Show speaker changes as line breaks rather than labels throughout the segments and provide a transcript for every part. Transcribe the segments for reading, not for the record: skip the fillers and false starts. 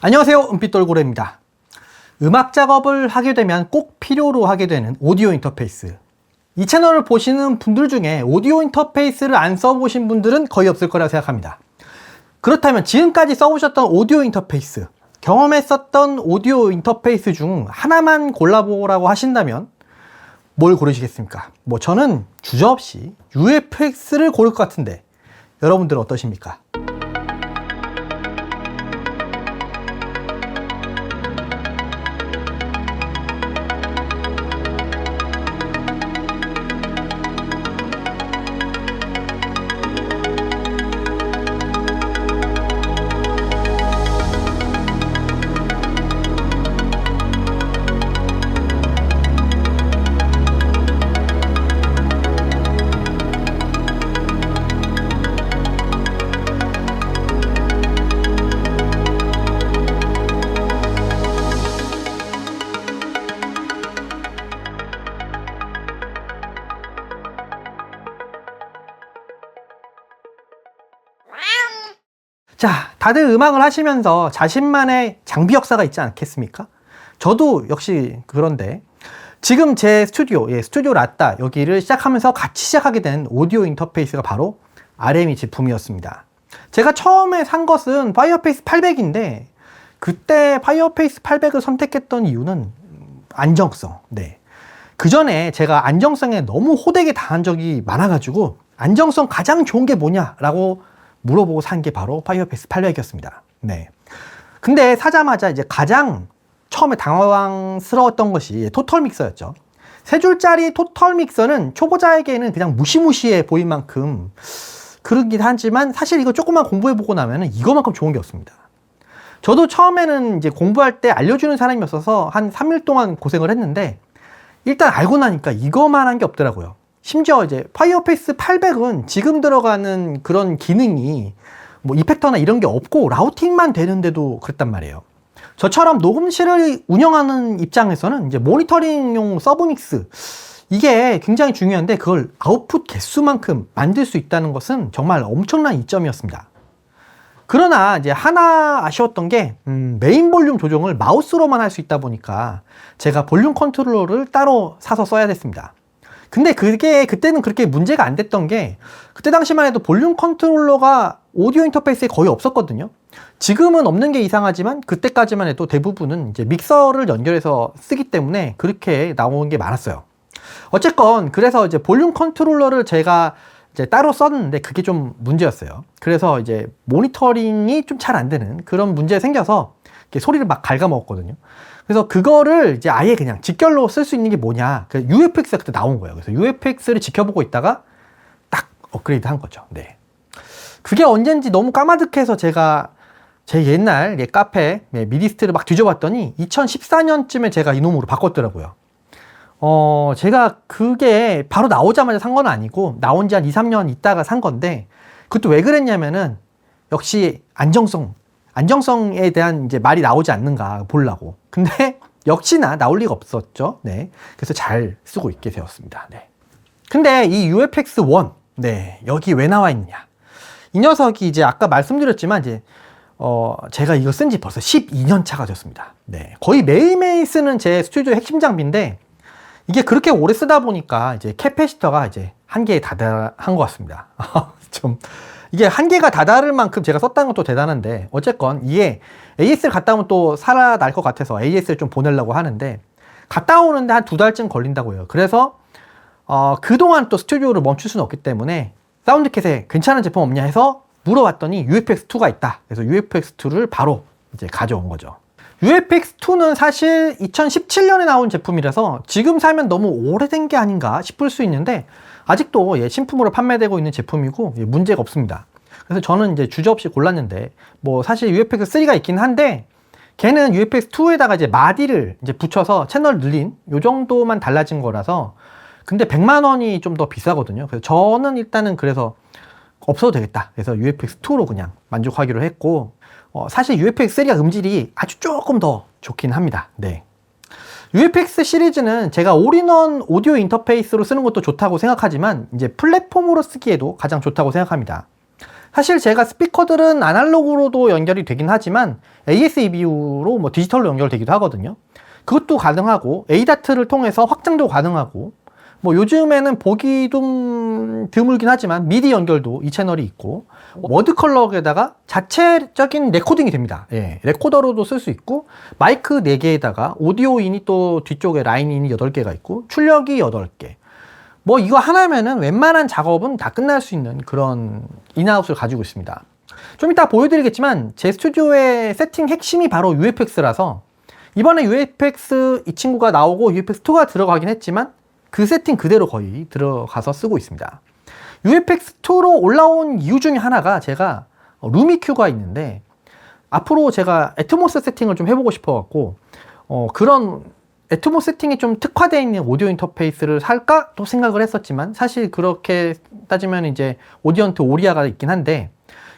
안녕하세요, 은빛돌고래입니다. 음악 작업을 하게 되면 꼭 필요로 하게 되는 오디오 인터페이스. 이 채널을 보시는 분들 중에 오디오 인터페이스를 안 써보신 분들은 거의 없을 거라고 생각합니다. 그렇다면 지금까지 써보셨던 오디오 인터페이스, 경험했었던 오디오 인터페이스 중 하나만 골라보라고 하신다면 뭘 고르시겠습니까? 저는 주저없이 UFX를 고를 것 같은데 여러분들은 어떠십니까? 자, 다들 음악을 하시면서 자신만의 장비 역사가 있지 않겠습니까? 저도 역시 그런데 지금 제 스튜디오, 스튜디오 라따 여기를 시작하면서 같이 시작하게 된 오디오 인터페이스가 바로 RME 제품이었습니다. 제가 처음에 산 것은 파이어페이스 800인데 그때 파이어페이스 800을 선택했던 이유는 안정성. 그 전에 제가 안정성에 너무 호되게 당한 적이 많아가지고 안정성 가장 좋은 게 뭐냐라고 물어보고 산 게 바로 파이어페이스 800이었습니다. 근데 사자마자 이제 가장 처음에 당황스러웠던 것이 토털 믹서였죠. 3줄짜리 토털 믹서는 초보자에게는 그냥 무시무시해 보일 만큼 그러긴 하지만 사실 이거 조금만 공부해보고 나면은 이거만큼 좋은 게 없습니다. 저도 처음에는 이제 공부할 때 알려주는 사람이 없어서 한 3일 동안 고생을 했는데 일단 알고 나니까 이거만 한 게 없더라고요. 심지어 이제 파이어페이스 800은 지금 들어가는 그런 기능이 이펙터나 이런 게 없고 라우팅만 되는데도 그랬단 말이에요. 저처럼 녹음실을 운영하는 입장에서는 이제 모니터링용 서브믹스 이게 굉장히 중요한데 그걸 아웃풋 개수만큼 만들 수 있다는 것은 정말 엄청난 이점이었습니다. 그러나 이제 하나 아쉬웠던 게 메인 볼륨 조정을 마우스로만 할 수 있다 보니까 제가 볼륨 컨트롤러를 따로 사서 써야 됐습니다. 근데 그때는 그렇게 문제가 안 됐던 게 그때 당시만 해도 볼륨 컨트롤러가 오디오 인터페이스에 거의 없었거든요. 지금은 없는 게 이상하지만 그때까지만 해도 대부분은 이제 믹서를 연결해서 쓰기 때문에 그렇게 나오는 게 많았어요. 어쨌건 그래서 이제 볼륨 컨트롤러를 제가 이제 따로 썼는데 그게 좀 문제였어요. 그래서 이제 모니터링이 좀 잘 안 되는 그런 문제가 생겨서 소리를 막 갉아먹었거든요. 그래서 그거를 이제 아예 그냥 직결로 쓸 수 있는 게 뭐냐. UFX가 그때 나온 거예요. 그래서 UFX를 지켜보고 있다가 딱 업그레이드 한 거죠. 그게 언젠지 너무 까마득해서 제가 제 옛날 카페 미디스트를 막 뒤져봤더니 2014년쯤에 제가 이놈으로 바꿨더라고요. 제가 그게 바로 나오자마자 산 건 아니고 나온 지 한 2, 3년 있다가 산 건데 그것도 왜 그랬냐면은 역시 안정성에 대한 이제 말이 나오지 않는가 보려고. 근데 역시나 나올 리가 없었죠. 그래서 잘 쓰고 있게 되었습니다. 근데 이 UFX1, 여기 왜 나와 있냐? 이 녀석이 이제 아까 말씀드렸지만 이제 제가 이거 쓴 지 벌써 12년 차가 됐습니다. 거의 매일매일 쓰는 제 스튜디오 핵심 장비인데 이게 그렇게 오래 쓰다 보니까 이제 캐패시터가 이제 한계에 다다른 것 같습니다. 이게 한계가 다다를 만큼 제가 썼다는 것도 대단한데 어쨌건 이게 AS를 갔다 오면 또 살아날 것 같아서 AS를 좀 보내려고 하는데 갔다 오는데 한 2달쯤 걸린다고 해요. 그래서 그동안 또 스튜디오를 멈출 수는 없기 때문에 사운드캣에 괜찮은 제품 없냐 해서 물어봤더니 UFX2가 있다. 그래서 UFX2를 바로 이제 가져온 거죠. UFX2는 사실 2017년에 나온 제품이라서 지금 사면 너무 오래된 게 아닌가 싶을 수 있는데 아직도 신품으로 판매되고 있는 제품이고 문제가 없습니다. 그래서 저는 이제 주저없이 골랐는데 사실 UFX3가 있긴 한데 걔는 UFX2에다가 이제 마디를 이제 붙여서 채널 늘린 요 정도만 달라진 거라서 근데 100만 원이 좀 더 비싸거든요. 그래서 저는 일단은 그래서 없어도 되겠다. 그래서 UFX2로 그냥 만족하기로 했고 사실 UFX3가 음질이 아주 조금 더 좋긴 합니다. UFX 시리즈는 제가 올인원 오디오 인터페이스로 쓰는 것도 좋다고 생각하지만 이제 플랫폼으로 쓰기에도 가장 좋다고 생각합니다. 사실 제가 스피커들은 아날로그로도 연결이 되긴 하지만 AS-EVU로 뭐 디지털로 연결되기도 하거든요. 그것도 가능하고 ADAT를 통해서 확장도 가능하고 뭐 요즘에는 보기 좀 드물긴 하지만 미디 연결도 이 채널이 있고 워드 컬러에다가 자체적인 레코딩이 됩니다. 예, 레코더로도 쓸 수 있고 마이크 4개에다가 오디오인이 또 뒤쪽에 라인인이 8개가 있고 출력이 8개. 뭐 이거 하나면은 웬만한 작업은 다 끝날 수 있는 그런 인아웃을 가지고 있습니다. 좀 이따 보여드리겠지만 제 스튜디오의 세팅 핵심이 바로 UFX라서 이번에 UFX 이 친구가 나오고 UFX2가 들어가긴 했지만 그 세팅 그대로 거의 들어가서 쓰고 있습니다. UFX2로 올라온 이유 중에 하나가 제가 루미큐가 있는데 앞으로 제가 애트모스 세팅을 좀 해보고 싶어 갖고 그런 애트모스 세팅이 좀 특화되어 있는 오디오 인터페이스를 살까 또 생각을 했었지만 사실 그렇게 따지면 이제 오디언트 오리아가 있긴 한데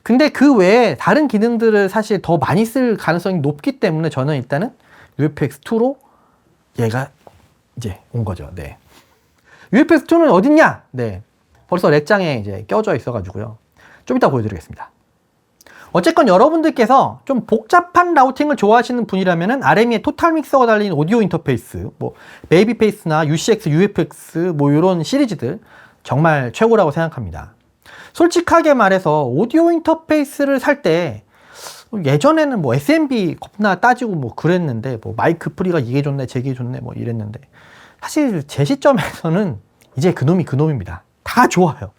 근데 그 외에 다른 기능들을 사실 더 많이 쓸 가능성이 높기 때문에 저는 일단은 UFX2로 얘가 이제 온 거죠. 네. UFX2는 어딨냐? 네. 벌써 렉장에 이제 껴져 있어가지고요. 좀 이따 보여드리겠습니다. 어쨌건 여러분들께서 좀 복잡한 라우팅을 좋아하시는 분이라면은 RME의 토탈 믹서가 달린 오디오 인터페이스, 뭐 베이비페이스나 UCX, UFX 뭐 이런 시리즈들 정말 최고라고 생각합니다. 솔직하게 말해서 오디오 인터페이스를 살 때 예전에는 뭐 SMB 겁나 따지고 뭐 그랬는데 뭐 마이크 프리가 이게 좋네 저게 좋네 뭐 이랬는데 사실 제 시점에서는 이제 그놈입니다. 다 좋아요.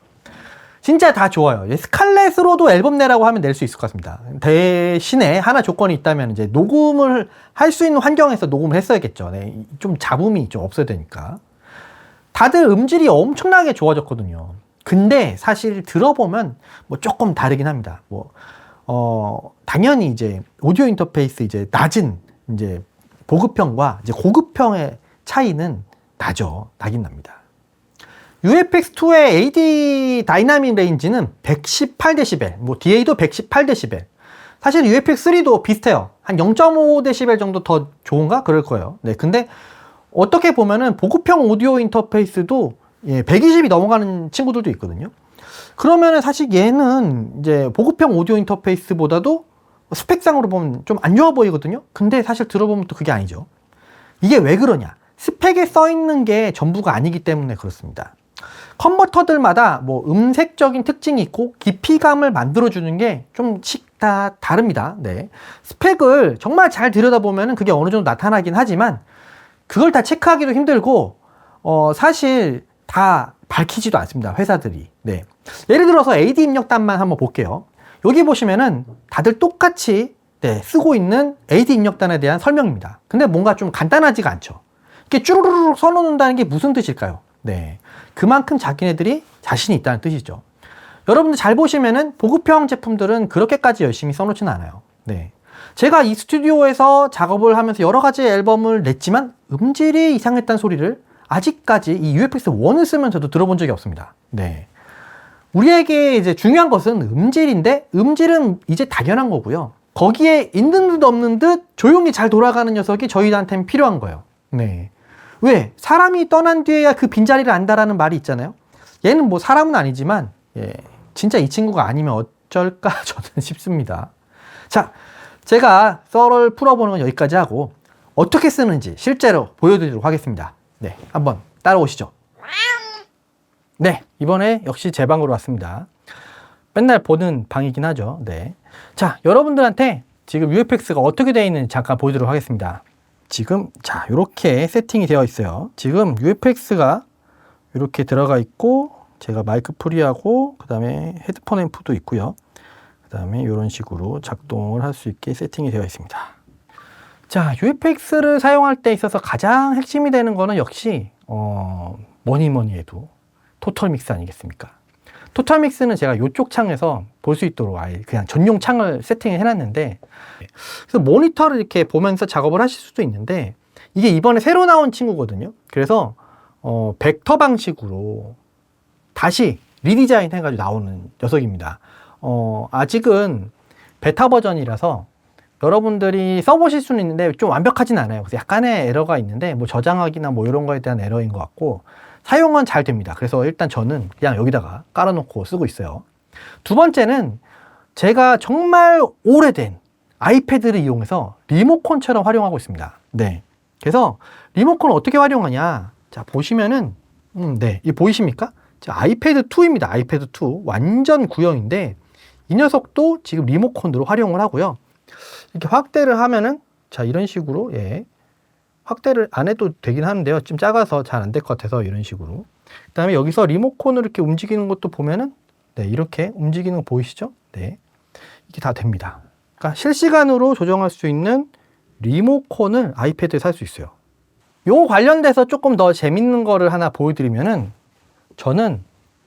진짜 다 좋아요. 스칼렛으로도 앨범 내라고 하면 낼 수 있을 것 같습니다. 대신에 하나 조건이 있다면 이제 녹음을 할 수 있는 환경에서 녹음을 했어야겠죠. 네, 좀 잡음이 좀 없어야 되니까. 다들 음질이 엄청나게 좋아졌거든요. 근데 사실 들어보면 뭐 조금 다르긴 합니다. 뭐 당연히 이제 오디오 인터페이스 이제 낮은 이제 보급형과 이제 고급형의 차이는 나긴 납니다. UFX2의 AD 다이나믹 레인지는 118dB, 뭐 DA도 118dB. 사실 UFX3도 비슷해요. 한 0.5dB 정도 더 좋은가? 그럴 거예요. 네, 근데 어떻게 보면은 보급형 오디오 인터페이스도 120이 넘어가는 친구들도 있거든요. 그러면은 사실 얘는 이제 보급형 오디오 인터페이스보다도 스펙상으로 보면 좀 안 좋아 보이거든요. 근데 사실 들어보면 또 그게 아니죠. 이게 왜 그러냐? 스펙에 써 있는 게 전부가 아니기 때문에 그렇습니다. 컨버터들마다 뭐 음색적인 특징이 있고 깊이감을 만들어주는 게 좀씩 다 다릅니다. 네. 스펙을 정말 잘 들여다보면 그게 어느 정도 나타나긴 하지만 그걸 다 체크하기도 힘들고 사실 다 밝히지도 않습니다. 회사들이. 네. 예를 들어서 AD 입력단만 한번 볼게요. 여기 보시면은 다들 똑같이 쓰고 있는 AD 입력단에 대한 설명입니다. 근데 뭔가 좀 간단하지가 않죠. 이렇게 쭈루루룩 써놓는다는 게 무슨 뜻일까요? 네. 그만큼 자기네들이 자신이 있다는 뜻이죠. 여러분들 잘 보시면은 보급형 제품들은 그렇게까지 열심히 써놓지는 않아요. 네. 제가 이 스튜디오에서 작업을 하면서 여러 가지 앨범을 냈지만 음질이 이상했다는 소리를 아직까지 이 UFX1을 쓰면서도 들어본 적이 없습니다. 네. 우리에게 이제 중요한 것은 음질인데 음질은 이제 당연한 거고요. 거기에 있는 듯 없는 듯 조용히 잘 돌아가는 녀석이 저희한테는 필요한 거예요. 네. 왜? 사람이 떠난 뒤에야 그 빈자리를 안다라는 말이 있잖아요. 얘는 뭐 사람은 아니지만 진짜 이 친구가 아니면 어쩔까 저는 싶습니다. 자, 제가 썰을 풀어보는 건 여기까지 하고 어떻게 쓰는지 실제로 보여드리도록 하겠습니다. 네, 한번 따라오시죠. 네, 이번에 역시 제 방으로 왔습니다. 맨날 보는 방이긴 하죠. 네. 자, 여러분들한테 지금 UFX가 어떻게 되어 있는지 잠깐 보여드리도록 하겠습니다. 지금 자 이렇게 세팅이 되어 있어요. 지금 UFX가 이렇게 들어가 있고 제가 마이크 프리하고 그 다음에 헤드폰 앰프도 있고요. 그 다음에 이런 식으로 작동을 할 수 있게 세팅이 되어 있습니다. 자, UFX를 사용할 때 있어서 가장 핵심이 되는 거는 역시 뭐니 해도 토탈 믹스 아니겠습니까? 토탈 믹스는 제가 이쪽 창에서 볼 수 있도록 아예 그냥 전용 창을 세팅을 해놨는데 그래서 모니터를 이렇게 보면서 작업을 하실 수도 있는데 이게 이번에 새로 나온 친구거든요. 그래서 벡터 방식으로 다시 리디자인 해가지고 나오는 녀석입니다. 아직은 베타 버전이라서 여러분들이 써보실 수는 있는데 좀 완벽하진 않아요. 그래서 약간의 에러가 있는데 뭐 저장하기나 뭐 이런 거에 대한 에러인 것 같고 사용은 잘 됩니다. 그래서 일단 저는 그냥 여기다가 깔아놓고 쓰고 있어요. 두 번째는 제가 정말 오래된 아이패드를 이용해서 리모컨처럼 활용하고 있습니다. 네. 그래서 리모컨을 어떻게 활용하냐. 자, 보시면은, 네. 이 보이십니까? 자, 아이패드 2입니다. 아이패드 2. 완전 구형인데, 이 녀석도 지금 리모컨으로 활용을 하고요. 이렇게 확대를 하면은, 자, 이런 식으로, 예. 확대를 안 해도 되긴 하는데요. 좀 작아서 잘 안 될 것 같아서 이런 식으로. 그 다음에 여기서 리모컨을 이렇게 움직이는 것도 보면은, 네. 이렇게 움직이는 거 보이시죠? 네. 이게 다 됩니다. 그러니까 실시간으로 조정할 수 있는 리모컨을 아이패드에 살 수 있어요. 요 관련돼서 조금 더 재밌는 거를 하나 보여드리면은, 저는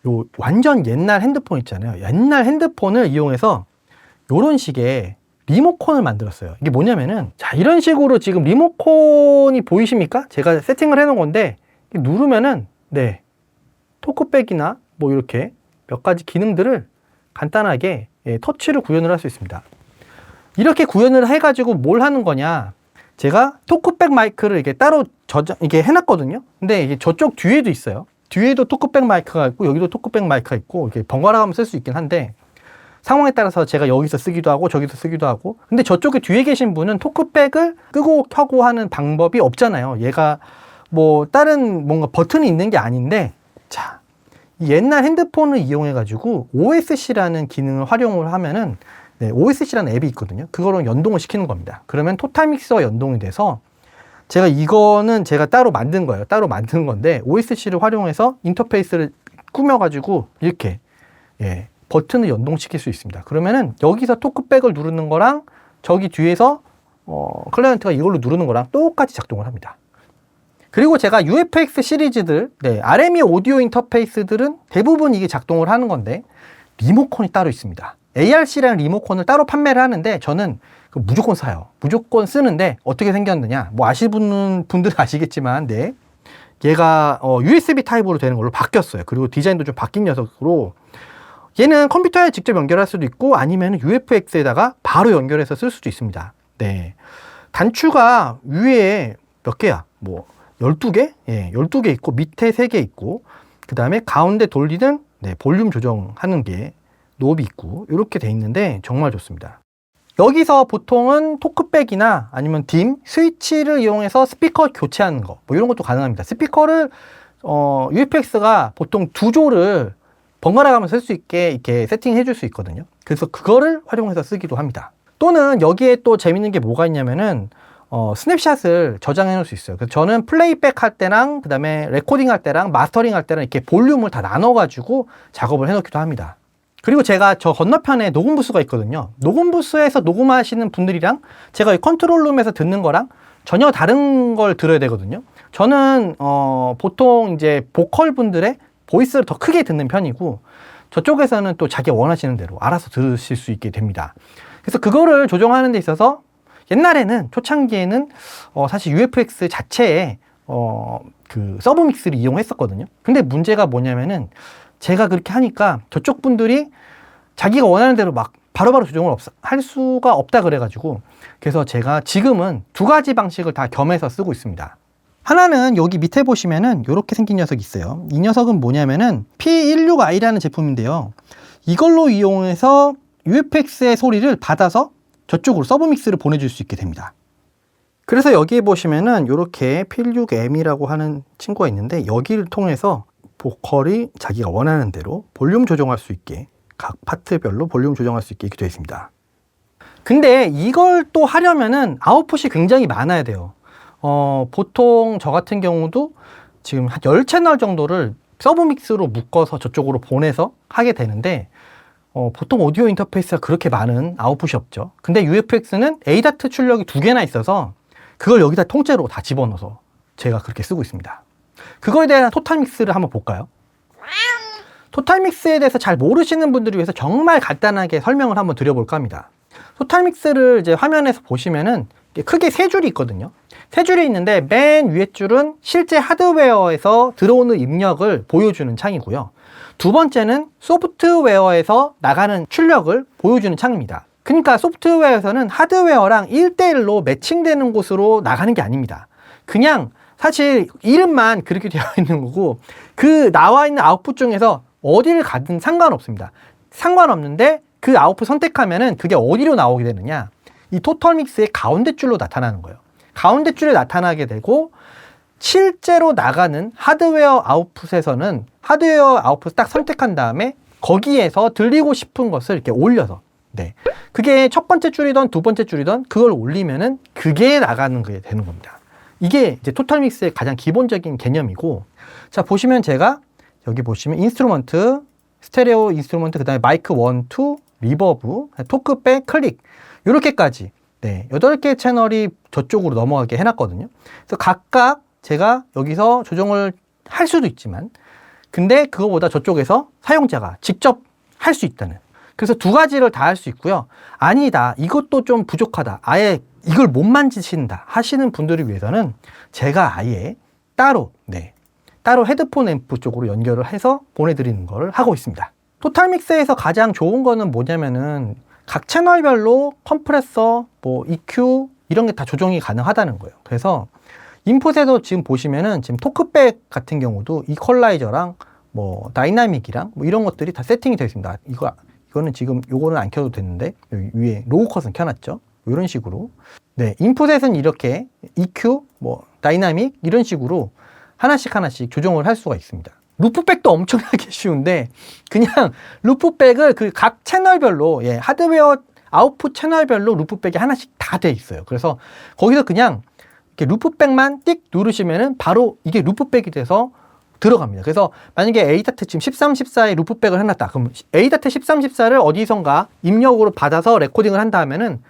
요 완전 옛날 핸드폰 있잖아요. 옛날 핸드폰을 이용해서 요런 식의 리모컨을 만들었어요. 이게 뭐냐면은, 자, 이런 식으로 지금 리모컨이 보이십니까? 제가 세팅을 해 놓은 건데, 누르면은, 네, 토크백이나 뭐 이렇게 몇 가지 기능들을 간단하게, 예, 터치를 구현을 할 수 있습니다. 이렇게 구현을 해가지고 뭘 하는 거냐. 제가 토크백 마이크를 이렇게 따로 이게 해놨거든요. 근데 이게 저쪽 뒤에도 있어요. 뒤에도 토크백 마이크가 있고, 여기도 토크백 마이크가 있고, 이렇게 번갈아 가면 쓸 수 있긴 한데, 상황에 따라서 제가 여기서 쓰기도 하고, 저기서 쓰기도 하고, 근데 저쪽에 뒤에 계신 분은 토크백을 끄고 켜고 하는 방법이 없잖아요. 얘가 뭐, 다른 뭔가 버튼이 있는 게 아닌데, 자, 이 옛날 핸드폰을 이용해가지고, OSC라는 기능을 활용을 하면은, 네, OSC라는 앱이 있거든요. 그거로 연동을 시키는 겁니다. 그러면 토탈믹스와 연동이 돼서 이거는 제가 따로 만든 거예요. 따로 만든 건데 OSC를 활용해서 인터페이스를 꾸며가지고 이렇게, 예, 버튼을 연동시킬 수 있습니다. 그러면은 여기서 토크백을 누르는 거랑 저기 뒤에서 클라이언트가 이걸로 누르는 거랑 똑같이 작동을 합니다. 그리고 제가 UFX 시리즈들, 네, RME 오디오 인터페이스들은 대부분 이게 작동을 하는 건데 리모컨이 따로 있습니다. ARC라는 리모컨을 따로 판매를 하는데 저는 무조건 사요. 무조건 쓰는데 어떻게 생겼느냐. 뭐 아시는 분들은 아시겠지만, 네, 얘가 USB 타입으로 되는 걸로 바뀌었어요. 그리고 디자인도 좀 바뀐 녀석으로 얘는 컴퓨터에 직접 연결할 수도 있고 아니면 UFX에다가 바로 연결해서 쓸 수도 있습니다. 네, 단추가 위에 몇 개야? 뭐 12개? 예, 12개 있고 밑에 3개 있고 그 다음에 가운데 돌리는, 네, 볼륨 조정하는 게 노브이 있고 이렇게 돼 있는데 정말 좋습니다. 여기서 보통은 토크백이나 아니면 딤, 스위치를 이용해서 스피커 교체하는 거, 뭐 이런 것도 가능합니다. 스피커를 UFX가 보통 2조를 번갈아 가면서 쓸 수 있게 이렇게 세팅해 줄 수 있거든요. 그래서 그거를 활용해서 쓰기도 합니다. 또는 여기에 또 재밌는 게 뭐가 있냐면은 스냅샷을 저장해 놓을 수 있어요. 그래서 저는 플레이백 할 때랑 그 다음에 레코딩 할 때랑 마스터링 할 때랑 이렇게 볼륨을 다 나눠 가지고 작업을 해 놓기도 합니다. 그리고 제가 저 건너편에 녹음 부스가 있거든요. 녹음 부스에서 녹음하시는 분들이랑 제가 이 컨트롤룸에서 듣는 거랑 전혀 다른 걸 들어야 되거든요. 저는 보통 이제 보컬 분들의 보이스를 더 크게 듣는 편이고 저쪽에서는 또 자기가 원하시는 대로 알아서 들으실 수 있게 됩니다. 그래서 그거를 조정하는 데 있어서 옛날에는 초창기에는 사실 UFX 자체에 그 서브 믹스를 이용했었거든요. 근데 문제가 뭐냐면은 제가 그렇게 하니까 저쪽 분들이 자기가 원하는 대로 막 바로바로 조정을 할 수가 없다 그래가지고 그래서 제가 지금은 2가지 방식을 다 겸해서 쓰고 있습니다. 하나는 여기 밑에 보시면은 이렇게 생긴 녀석이 있어요. 이 녀석은 뭐냐면은 P16i라는 제품인데요. 이걸로 이용해서 UFX의 소리를 받아서 저쪽으로 서브 믹스를 보내줄 수 있게 됩니다. 그래서 여기에 보시면은 이렇게 P16M이라고 하는 친구가 있는데 여기를 통해서 보컬이 자기가 원하는 대로 볼륨 조정할 수 있게 각 파트별로 볼륨 조정할 수 있게 이렇게 되어 있습니다. 근데 이걸 또 하려면은 아웃풋이 굉장히 많아야 돼요. 보통 저 같은 경우도 지금 한 10채널 정도를 서브 믹스로 묶어서 저쪽으로 보내서 하게 되는데 보통 오디오 인터페이스가 그렇게 많은 아웃풋이 없죠. 근데 UFX는 ADAT 출력이 2개나 있어서 그걸 여기다 통째로 다 집어넣어서 제가 그렇게 쓰고 있습니다. 그거에 대한 토탈 믹스를 한번 볼까요? 토탈 믹스에 대해서 잘 모르시는 분들을 위해서 정말 간단하게 설명을 한번 드려볼까 합니다. 토탈 믹스를 이제 화면에서 보시면은 크게 3줄이 있거든요. 3줄이 있는데 맨 위에 줄은 실제 하드웨어에서 들어오는 입력을 보여주는 창이고요. 두 번째는 소프트웨어에서 나가는 출력을 보여주는 창입니다. 그러니까 소프트웨어에서는 하드웨어랑 1대1로 매칭되는 곳으로 나가는 게 아닙니다. 그냥 사실 이름만 그렇게 되어 있는 거고 그 나와 있는 아웃풋 중에서 어디를 가든 상관없습니다. 상관없는데 그 아웃풋 선택하면은 그게 어디로 나오게 되느냐, 이 토탈 믹스의 가운데 줄로 나타나는 거예요. 가운데 줄에 나타나게 되고, 실제로 나가는 하드웨어 아웃풋에서는 하드웨어 아웃풋 딱 선택한 다음에 거기에서 들리고 싶은 것을 이렇게 올려서, 네, 그게 첫 번째 줄이던 두 번째 줄이던 그걸 올리면은 그게 나가는 게 되는 겁니다. 이게 이제 토탈 믹스의 가장 기본적인 개념이고, 자 보시면 제가 여기 보시면 인스트루먼트, 스테레오 인스트루먼트, 그 다음에 마이크 1, 2, 리버브, 토크백, 클릭, 이렇게까지, 네, 8개 채널이 저쪽으로 넘어가게 해놨거든요. 그래서 각각 제가 여기서 조정을 할 수도 있지만, 근데 그거보다 저쪽에서 사용자가 직접 할 수 있다는, 그래서 두 가지를 다 할 수 있고요. 아니다, 이것도 좀 부족하다, 아예 이걸 못 만지신다 하시는 분들을 위해서는 제가 아예 따로, 네, 따로 헤드폰 앰프 쪽으로 연결을 해서 보내드리는 걸 하고 있습니다. 토탈 믹스에서 가장 좋은 거는 뭐냐면은 각 채널별로 컴프레서, 뭐 EQ 이런 게 다 조정이 가능하다는 거예요. 그래서 인풋에도 지금 보시면은 지금 토크백 같은 경우도 이퀄라이저랑 뭐 다이나믹이랑 뭐 이런 것들이 다 세팅이 되어 있습니다. 이거는 지금 요거는 안 켜도 되는데 여기 위에 로우 컷은 켜놨죠. 이런 식으로, 네, 인풋에서는 이렇게 EQ, 뭐 다이나믹 이런 식으로 하나씩 조정을 할 수가 있습니다. 루프백도 엄청나게 쉬운데 그냥 루프백을 그 각 채널별로, 예, 하드웨어 아웃풋 채널별로 루프백이 하나씩 다 돼 있어요. 그래서 거기서 그냥 이렇게 루프백만 띡 누르시면은 바로 이게 루프백이 돼서 들어갑니다. 그래서 만약에 ADAT 지금 13, 14에 루프백을 해놨다. 그럼 ADAT 13, 14를 어디선가 입력으로 받아서 레코딩을 한다 하면은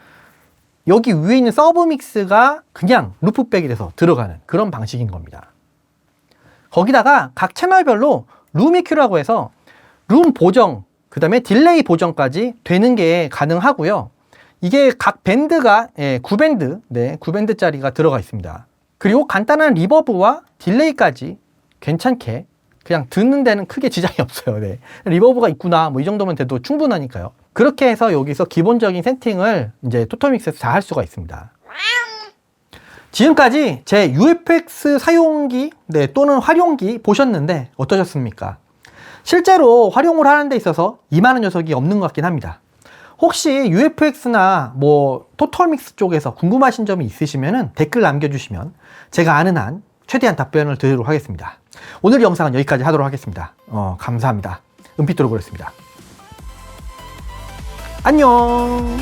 여기 위에 있는 서브 믹스가 그냥 루프백이 돼서 들어가는 그런 방식인 겁니다. 거기다가 각 채널별로 룸 EQ라고 해서 룸 보정, 그 다음에 딜레이 보정까지 되는 게 가능하고요. 이게 각 밴드가, 예, 9밴드, 네, 9밴드짜리가 들어가 있습니다. 그리고 간단한 리버브와 딜레이까지 괜찮게 그냥 듣는 데는 크게 지장이 없어요. 네. 리버브가 있구나, 뭐 이 정도면 돼도 충분하니까요. 그렇게 해서 여기서 기본적인 세팅을 이제 토탈 믹스에서 다 할 수가 있습니다. 지금까지 제 UFX 사용기, 네, 또는 활용기 보셨는데 어떠셨습니까? 실제로 활용을 하는 데 있어서 이만한 녀석이 없는 것 같긴 합니다. 혹시 UFX나 뭐 토탈 믹스 쪽에서 궁금하신 점이 있으시면 댓글 남겨주시면 제가 아는 한 최대한 답변을 드리도록 하겠습니다. 오늘 영상은 여기까지 하도록 하겠습니다. 감사합니다. 은빛도로 보였습니다. 안녕.